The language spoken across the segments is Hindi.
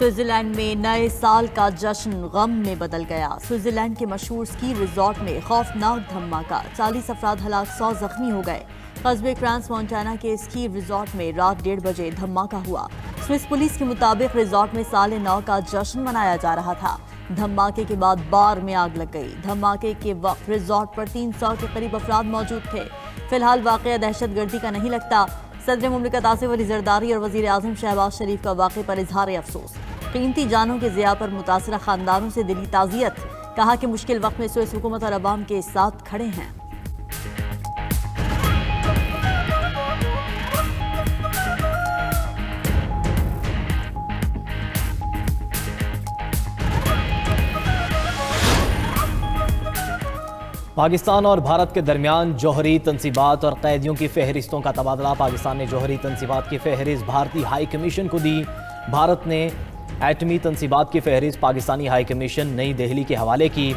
स्विट्जरलैंड में नए साल का जश्न गम में बदल गया। स्विट्जरलैंड के मशहूर स्की रिजॉर्ट में खौफनाक धमाका, 40 अफराद हलाक, 100 जख्मी हो गए। कस्बे क्रांस मोंटाना के स्की रिजॉर्ट में रात 1:30 बजे धमाका हुआ। स्विस पुलिस के मुताबिक रिजॉर्ट में साल नौ का जश्न मनाया जा रहा था। धमाके के बाद बार में आग लग गई। धमाके के वक्त रिजॉर्ट पर 300 के करीब अफराद मौजूद थे। फिलहाल वाकया दहशतगर्दी का नहीं लगता। सदर मुमलिकत आसिफ अली जरदारी और वजीर आजम शहबाज शरीफ का वाक़े पर इजहार अफसोस। कीमती जानों के ज़िया पर मुतासरा खानदानों से दिली ताज़ियत। कहा कि मुश्किल वक्त में स्विस हुकूमत और अवाम के साथ खड़े हैं। पाकिस्तान और भारत के दरमियान जौहरी तनसीबात और कैदियों की फहरिस्तों का तबादला। पाकिस्तान ने जौहरी तनसीबात की फहरिस्त भारतीय हाई कमीशन को दी। भारत ने एटमी तनसीबात की फहरिस्त पाकिस्तानी हाई कमीशन नई दिल्ली के हवाले की।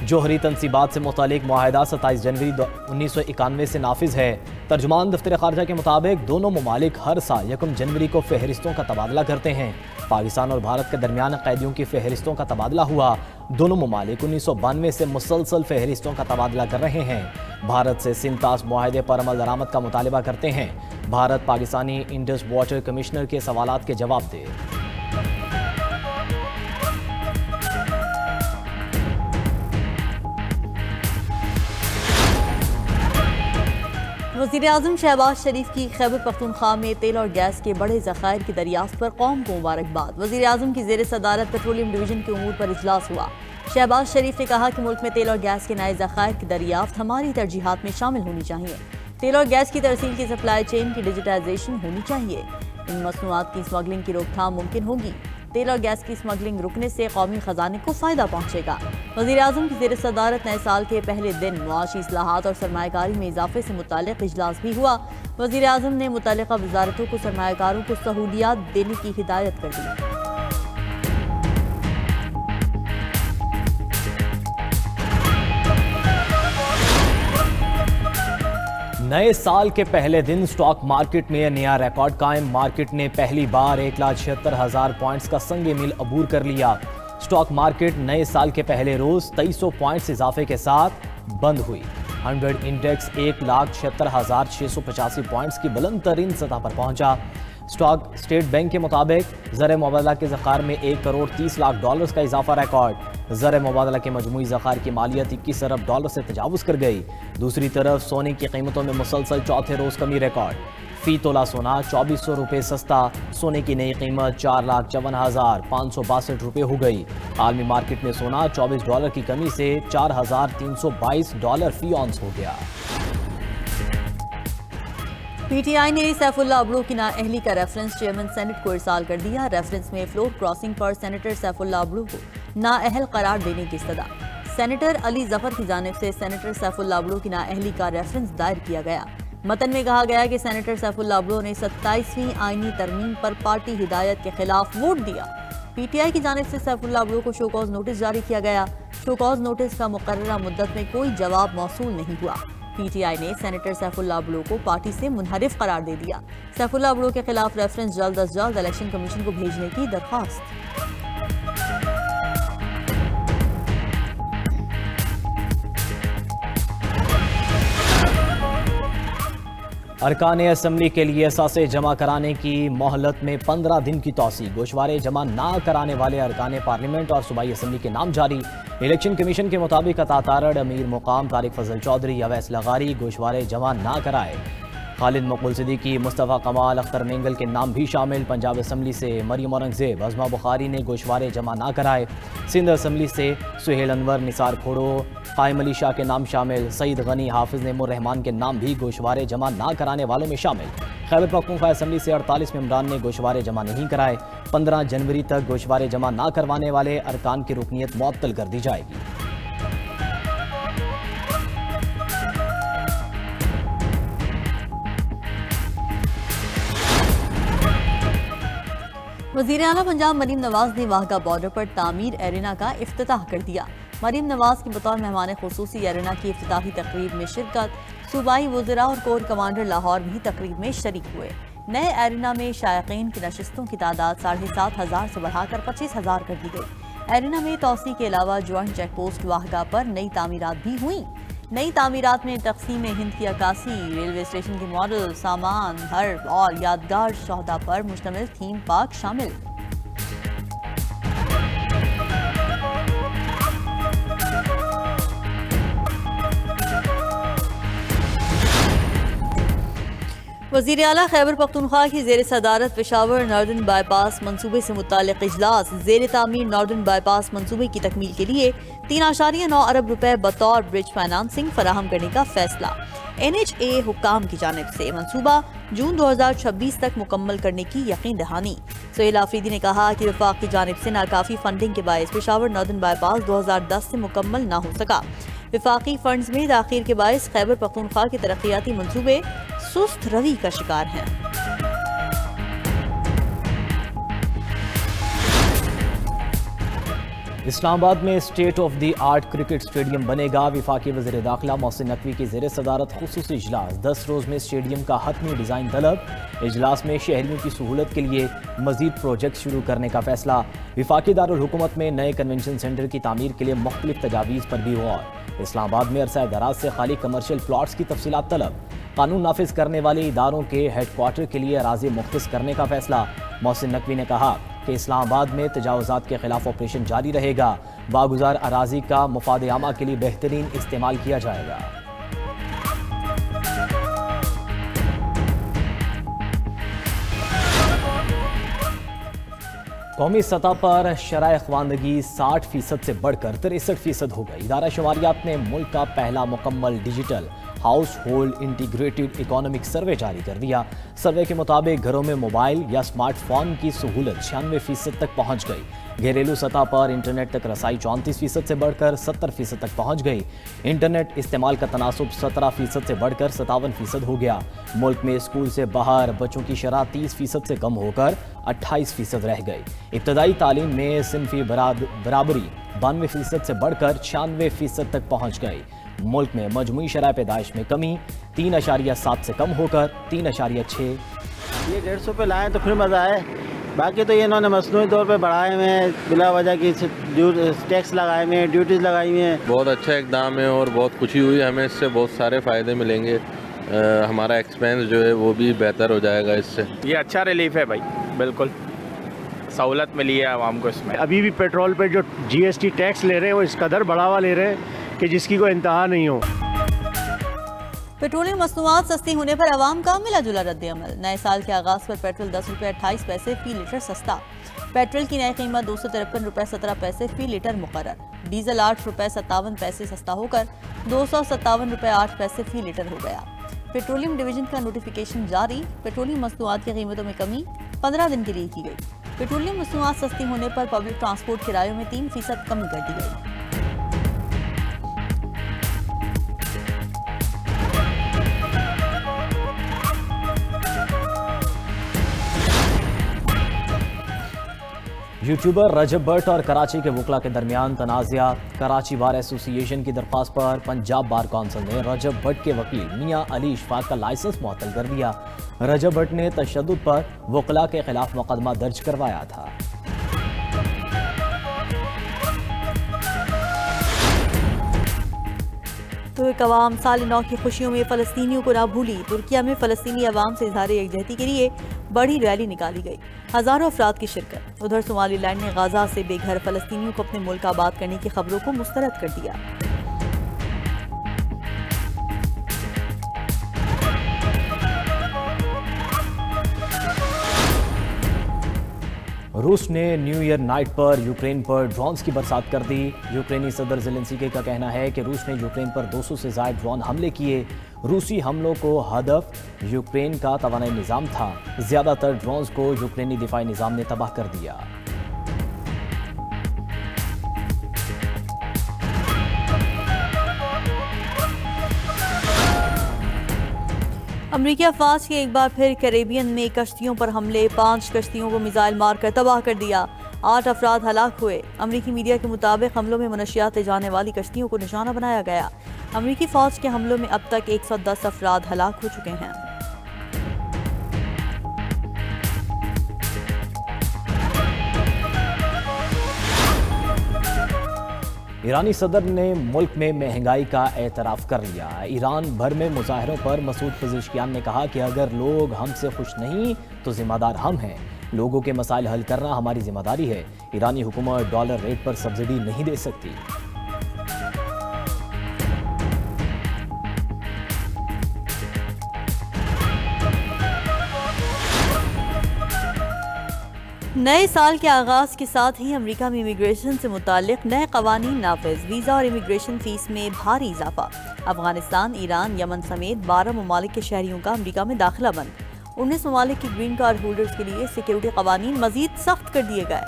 जौहरी तनसीबात से मुतालिक मुआहदा 27 जनवरी 1991 से नाफिज है। तर्जुमान दफ्तर खारजा के मुताबिक दोनों ममालिक हर साल 1 जनवरी को फहरिस्तों का तबादला करते हैं। पाकिस्तान और भारत के दरमियान कैदियों की फहरिस्तों का तबादला हुआ। दोनों ममालिक 1992 से मुसलसल फहरिस्तों का तबादला कर रहे हैं। भारत से सिंतास मुआहदे पर अमल दरामद का मुतालबा करते हैं। Bharat Pakistani Indus water commissioner के सवालात के जवाब दे। वज़ीर आज़म शहबाज शरीफ की खैबर पख्तूनख्वा में तेल और गैस के बड़े ज़खायर की दरियाफ्त पर कौम को मुबारकबाद। वज़ीर आज़म की ज़ेर सदारत पेट्रोलियम डिवीज़न के उमूर पर इजलास हुआ। शहबाज शरीफ ने कहा कि मुल्क में तेल और गैस के नए ज़खायर की दरियाफ्त हमारी तरजीहात में शामिल होनी चाहिए। तेल और गैस की तरसील की सप्लाई चेन की डिजिटाइजेशन होनी चाहिए। इन मसनूआत की स्मगलिंग की रोकथाम मुमकिन होगी। तेल और गैस की स्मगलिंग रुकने से कौमी खजाने को फ़ायदा पहुँचेगा। वज़ीर आज़म की ज़ेर सदारत नए साल के पहले दिन मुआशी इस्लाहात और सरमायाकारी में इजाफे से मुताल्लिक़ इजलास भी हुआ। वज़ीर आज़म ने मुतल्लिक़ा वज़ारतों को सरमायाकारों को सहूलियात देने की हिदायत कर दी। नए साल के पहले दिन स्टॉक मार्केट में नया रिकॉर्ड कायम। मार्केट ने पहली बार 1,76,000 पॉइंट्स का संगे मिल अबूर कर लिया। स्टॉक मार्केट नए साल के पहले रोज 2300 पॉइंट्स इजाफे के साथ बंद हुई। 100 इंडेक्स 1,76,685 पॉइंट्स की बुलंद तरीन सतह पर पहुंचा। स्टॉक स्टेट बैंक के मुताबिक ज़र मुबादला के ज़खार में $1,30,00,000 का इजाफा रिकॉर्ड। ज़र मुबादला के मजमूई ज़खार की मालियत $21 अरब से तजावुज़ कर गई। दूसरी तरफ सोने की कीमतों में मुसलसल चौथे रोज़ कमी रिकॉर्ड। फ़ी तोला सोना 2,400 रुपये सस्ता। सोने की नई कीमत $4,54,562 हो गई। आलमी मार्केट में सोना $24 की कमी से $4,322 फ़ी औंस हो गया। PTI ने सैफुल्लाह अब्रू की नाअहली का रेफरेंस चेयरमैन सेनेट को इरसाल कर दिया। रेफरेंस में फ्लोर क्रॉसिंग पर सेनेटर सैफुल्लाह अब्रू को नाअहल करार देने की सदा। सेनेटर अली जफर की जानिब से सेनेटर सैफुल्लाह अब्रू की नाअहली का रेफरेंस दायर किया गया। मतन में कहा गया कि सेनेटर सैफुल्लाह अब्रू ने 27वीं आईनी तरमीम पर पार्टी हिदायत के खिलाफ वोट दिया। PTI की जानिब से सैफुल्लाह अब्रू को शोकॉज नोटिस जारी किया गया। शोकॉज नोटिस का मुकर्ररा मुद्दत में कोई जवाब मौसूल नहीं हुआ। PTI ने सेनेटर सैफुल्लाह अब्रू को पार्टी से मुनहरिफ करार दे दिया। सैफुल्लाह अब्रू के खिलाफ रेफरेंस जल्द अज जल्द इलेक्शन कमीशन को भेजने की दरख्वास्त। अरकान असम्बली के लिए असासे जमा कराने की मोहलत में 15 दिन की तौसी। गोशवारे जमा ना कराने वाले अरकान पार्लियामेंट और सूबाई असम्बली के नाम जारी। इलेक्शन कमीशन के मुताबिक अतातारड़, अमीर मुकाम, तारिक फजल चौधरी, अवैस लगारी गोशवारे जमा ना कराए। खालिद मकबूल सिद्दीकी, मुस्तफ़ा कमाल, अख्तर मेंगल के नाम भी शामिल। पंजाब असम्बली से मरियम औरंगजेब, अज़मा बुखारी ने गोशवारे जमा ना कराए। सिंध असम्बली से सुहेल अनवर, निसार खोड़ो, कायम अली शाह के नाम शामिल। सईद गनी, हाफिज नेमुर रहमान के नाम भी गोशवारे जमा ना कराने वालों में शामिल। खैबर पख्तूनख्वा असम्बली से 48 मेंबरान ने गोशवारे जमा नहीं कराए। 15 जनवरी तक गोशवारे जमा ना करवाने वाले अरकान की रुकनीत मुअत्तल कर दी जाएगी। वज़ीर आला पंजाब मरीम नवाज ने वाहगा बॉर्डर पर तामीर एरिना का इफ्तिताह कर दिया। मरीम नवाज की बतौर मेहमान खुसूसी एरिना की इफ्तिताही तकरीब में शिरकत। सूबाई वज़रा और कोर कमांडर लाहौर भी तकरीब में शरीक हुए। नए एरिना में शायकीन की नशिस्तों की तादाद 7,500 से बढ़ाकर 25,000 कर दी गई। एरिना में तौसी के अलावा ज्वाइंट चेक पोस्ट वाहगा पर नई तामीरात भी हुई। नई तामीरात में तकसीम हिंद की अक्कासी, रेलवे स्टेशन के मॉडल, सामान, हर्ब और यादगार शौहदा पर मुश्तमिल थीम पार्क शामिल। वज़ीर आला खैबर पख्तूनख्वा की ज़ेर सदारत पेशावर नॉर्दर्न बाईपास मनसूबे से मुताल्लिक़ इजलास। ज़ेर तामीर नॉर्दर्न बाईपास मनसूबे की तकमील के लिए 3.9 अरब रुपए बतौर ब्रिज फाइनेंसिंग फराहम करने का फैसला। NHA हुक्काम की जानिब से मनसूबा जून 2026 तक मुकम्मल करने की यकीन दहानी। सुहेल आफरीदी ने कहा कि वफाक की जानिब से नाकाफी फंडिंग के बायस पेशावर नॉर्दर्न बाईपास 2010 से मुकम्मल न हो सका। विफाकी फंड्स में ताखीर के बायस खैबर पख्तूनख्वा के तरक्याती मनसूबे सुस्त रवि का शिकार हैं। इस्लामाबाद में state of the art cricket stadium बनेगा। वफाकी वज़ीर दाखिला मोहसिन नकवी की ज़ेर सदारत खुसूसी इजलास। 10 रोज़ में स्टेडियम का हतमी डिज़ाइन तलब। इजलास में शहरियों की सहूलत के लिए मजीद प्रोजेक्ट शुरू करने का फैसला। वफाकी दारुल हुकूमत में नए कन्वेंशन सेंटर की तामीर के लिए मुख्तलिफ तजावीज़ पर भी गौर। इस्लामाबाद में अरसा दराज से खाली कमर्शियल प्लॉट्स की तफसीलात तलब। कानून नाफिज करने वाले इदारों के हेडक्वार्टर के लिए अराज़ी मुख्तस करने का फैसला। मोहसिन नकवी ने कहा कि इस्लामाबाद में तजावुज़ात के खिलाफ ऑपरेशन जारी रहेगा। बागुजार अराजी का मुफाद आमा के लिए बेहतरीन इस्तेमाल किया जाएगा। कौमी सतह पर शरह ख्वानदगी 60% से बढ़कर 63% हो गई। इदारा शुमारियात ने मुल्क का पहला मुकम्मल digital house hold integrated economic survey जारी कर दिया। सर्वे के मुताबिक घरों में मोबाइल या स्मार्टफोन की सहूलत 96% तक पहुँच गई। घरेलू सतह पर इंटरनेट तक रसाई 34% से बढ़कर 70% तक पहुँच गई। इंटरनेट इस्तेमाल का तनासुब 17% से बढ़कर 57% हो गया। मुल्क में स्कूल से बाहर बच्चों की शरह 30% से कम होकर 28% रह गई। इब्तदाई तालीम में सिनफी बराबरी 92% से बढ़कर 96% तक पहुँच गई। मुल्क में मजमुई शरह पैदाइश में कमी 3.7 से कम होकर 3.6। ये 150 पे लाए तो फिर मज़ा आए, बाकी तो ये इन्होंने मसनूई तौर पे बढ़ाए हुए हैं, बिला वजह की टैक्स लगाए हुए हैं, ड्यूटीज़ लगाई हुई हैं। बहुत अच्छा इकदाम है और बहुत खुशी हुई, हमें इससे बहुत सारे फ़ायदे मिलेंगे। हमारा एक्सपेंस जो है वो भी बेहतर हो जाएगा इससे। ये अच्छा रिलीफ है भाई, बिल्कुल सहूलत मिली है आवाम को इसमें। अभी भी पेट्रोल पे जो GST टैक्स ले रहे हैं वो इस कदर बढ़ावा ले रहे हैं कि जिसकी कोई इंतहा नहीं हो। पेट्रोलियम मसनूआत सस्ती होने पर आवाम का मिला जुला रद्द-ए-अमल। नए साल के आगाज पर पेट्रोल 10 रुपये 28 पैसे फी लीटर सस्ता। पेट्रोल की नई कीमत 253 रुपये 17 पैसे फी लीटर मुकर्रर। डीजल 8 रुपये 57 पैसे सस्ता होकर 257 रुपये 8 पैसे फी लीटर हो गया। पेट्रोलियम डिवीजन का नोटिफिकेशन जारी। पेट्रोलियम मसनूआत की कीमतों में कमी 15 दिन के लिए की गई। पेट्रोलियम मसनूआत सस्ती होने पर पब्लिक ट्रांसपोर्ट किरायों में 3% कमी कर दी गई। यूट्यूबर रजब भट्ट और कराची के वकला के दरमियान तनाज़ा। कराची बार एसोसिएशन की दरख्वास्त पर पंजाब बार कौंसिल ने रजब भट्ट के वकील मियां अली इशफाक का लाइसेंस मुअत्तल कर दिया। रजब भट्ट ने तशद्दुद पर वकला के खिलाफ मुकदमा दर्ज करवाया था। तुर्क अवाम साल नौ की खुशियों में फ़लस्तीनियों को ना भूली। तुर्किया में फ़लस्तीनी अवाम से इज़हार यकजहती के लिए बड़ी रैली निकाली गई, हज़ारों अफराद की शिरकत। उधर सोमालीलैंड ने गाज़ा से बेघर फ़लस्तीनियों को अपने मुल्क आबाद करने की खबरों को मुस्तरद कर दिया। रूस ने न्यू ईयर नाइट पर यूक्रेन पर ड्रोन्स की बरसात कर दी। यूक्रेनी सदर ज़ेलेंस्की का कहना है कि रूस ने यूक्रेन पर 200 से ज़ायद ड्रोन हमले किए। रूसी हमलों को हदफ यूक्रेन का तवानाई निज़ाम था। ज़्यादातर ड्रोन्स को यूक्रेनी दिफाई निज़ाम ने तबाह कर दिया। अमरीकी अफवाज के एक बार फिर कैरेबियन में कश्तियों पर हमले। 5 कश्तियों को मिसाइल मारकर तबाह कर दिया। 8 अफराद हलाक हुए। अमरीकी मीडिया के मुताबिक हमलों में मनशियात ले जाने वाली कश्तियों को निशाना बनाया गया। अमरीकी फौज के हमलों में अब तक 110 अफराद हलाक हो चुके हैं। ईरानी सदर ने मुल्क में महंगाई का एतराफ़ कर लिया। ईरान भर में मुजाहरों पर मसूद पज़ेश्कियान ने कहा कि अगर लोग हमसे खुश नहीं तो जिम्मेदार हम हैं। लोगों के मसाइल हल करना हमारी जिम्मेदारी है। ईरानी हुकूमत डॉलर रेट पर सब्सिडी नहीं दे सकती। नए साल के आगाज के साथ ही अमेरिका में इमिग्रेशन से मुताल्लिक नए कवानीन नाफिज। वीज़ा और इमिग्रेशन फीस में भारी इजाफा। अफगानिस्तान, ईरान, यमन समेत 12 ममालिक के शहरियों का अमेरिका में दाखिला बंद। 19 ममालिक की ग्रीन कार्ड होल्डर्स के लिए सिक्योरिटी कवानीन मजीद सख्त कर दिए गए।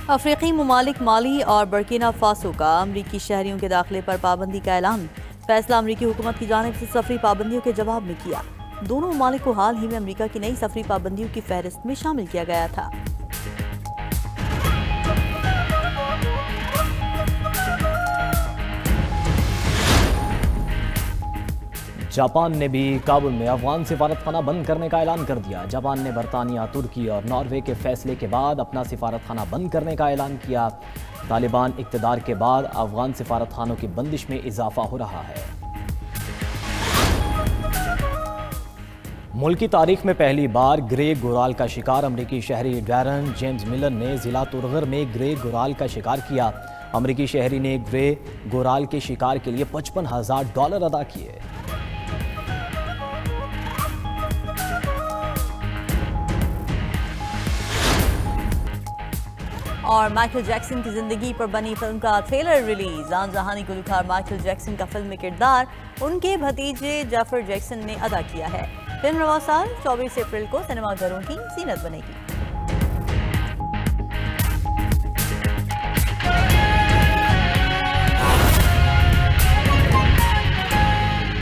अफ्रीकी ममालिक माली और बर्किना फासो का अमरीकी शहरियों के दाखिले पर पाबंदी का ऐलान। फैसला अमरीकी हुकूमत की जानिब से सफरी पाबंदियों के जवाब में किया। दोनों ममालिक को हाल ही में अमरीका की नई सफरी पाबंदियों की फहरिस्त में शामिल किया गया था। जापान ने भी काबुल में अफगान सिफारतखाना बंद करने का ऐलान कर दिया। जापान ने बरतानिया, तुर्की और नॉर्वे के फैसले के बाद अपना सिफारतखाना बंद करने का ऐलान किया। तालिबान इक़्तिदार के बाद अफगान सिफारतखानों की बंदिश में इजाफा हो रहा है। मुल्क की तारीख में पहली बार ग्रे गोराल का शिकार अमरीकी शहरी डैरन जेम्स मिलर ने जिला तुरगर में ग्रे गोराल का शिकार किया। अमरीकी शहरी ने ग्रे गोराल के शिकार के लिए $55,000 अदा किए। और माइकल जैक्सन की जिंदगी पर बनी फिल्म का ट्रेलर रिलीज। आन जहानी गुलकार माइकल जैक्सन का फिल्म में किरदार उनके भतीजे जाफर जैक्सन ने अदा किया है। फिल्म रवा साल 24 अप्रैल को सिनेमाघरों की जीनत बनेगी।